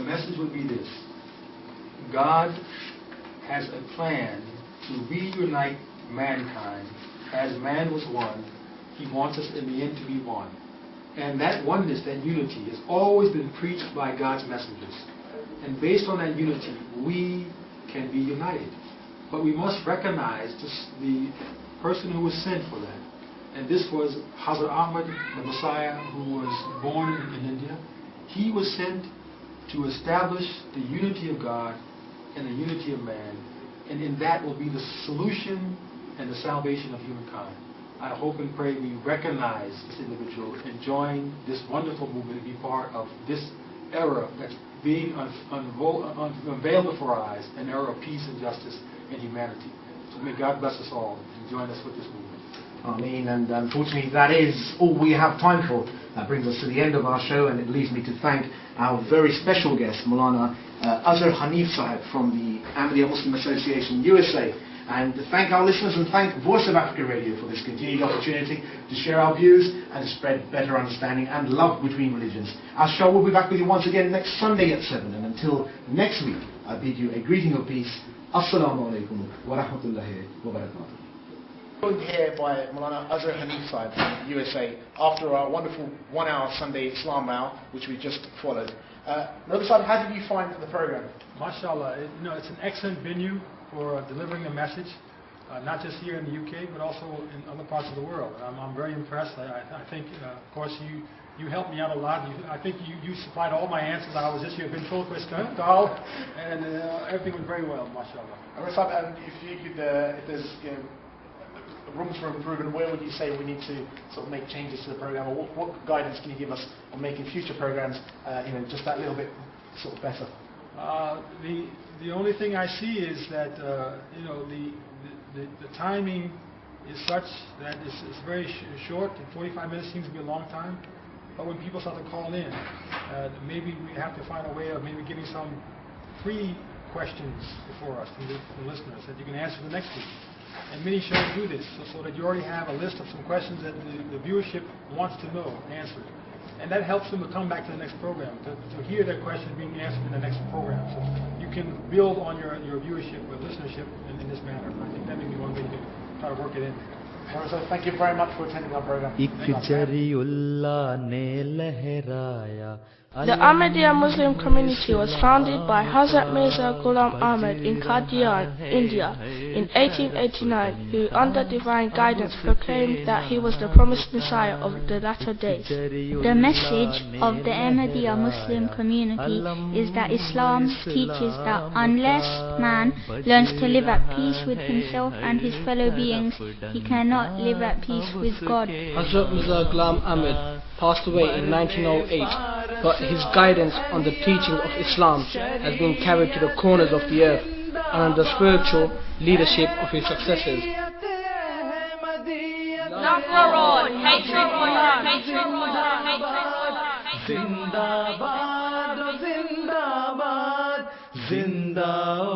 message would be this. God has a plan to reunite mankind as man was one. He wants us in the end to be one. And that oneness, that unity, has always been preached by God's messengers. And based on that unity, we can be united. But we must recognize the person who was sent for that. And this was Hazrat Ahmad, the Messiah, who was born in India. He was sent to establish the unity of God and the unity of man. And in that will be the solution and the salvation of humankind. I hope and pray we recognize this individual and join this wonderful movement and be part of this era that's being unveiled before our eyes, an era of peace and justice and humanity. So may God bless us all and join us with this movement. Ameen. And unfortunately that is all we have time for. That brings us to the end of our show, and it leaves me to thank our very special guest, Maulana Azhar Hanif sahib from the Ahmadiyya Muslim Association USA. And to thank our listeners and thank Voice of Africa Radio for this continued opportunity to share our views and to spread better understanding and love between religions. Our show will be back with you once again next Sunday at 7. And until next week, I bid you a greeting of peace. Assalamu alaikum wa rahmatullahi wa barakatuh. Joined here by Maulana Azhar Hanif sahib from the USA after our wonderful 1-hour Sunday Islam Hour, which we just followed. Maulana sahib, how did you find the program? MashaAllah, it's an excellent venue for delivering a message, not just here in the UK, but also in other parts of the world. I'm very impressed. I think, of course, you helped me out a lot. I think you supplied all my answers. I was just your ventriloquist doll, and everything went very well, mashallah. And if there's rooms for improvement, where would you say we need to sort of make changes to the program, or what guidance can you give us on making future programs, just that little bit sort of better? The only thing I see is that the timing is such that it's very short. 45 minutes seems to be a long time. But when people start to call in, maybe we have to find a way of maybe giving some free questions before us from the listeners that you can answer the next week. And many shows do this, so that you already have a list of some questions that the viewership wants to know answered. And that helps them to come back to the next program, to hear their questions being answered in the next program. So you can build on your viewership or listenership in this manner. I think that may be one way to try to work it in. So thank you very much for attending our program. The Ahmadiyya Muslim community was founded by Hazrat Mirza Ghulam Ahmad in Qadian, India in 1889, who under divine guidance proclaimed that he was the promised Messiah of the latter days. The message of the Ahmadiyya Muslim community is that Islam teaches that unless man learns to live at peace with himself and his fellow beings, he cannot live at peace with God. Hazrat Mirza Ghulam Ahmad passed away in 1908, but his guidance on the teaching of Islam has been carried to the corners of the earth and under spiritual leadership of his successors. Love for all, hatred for none, hatred for none, hatred for none. Zindabad, Zindabad, Zindabad.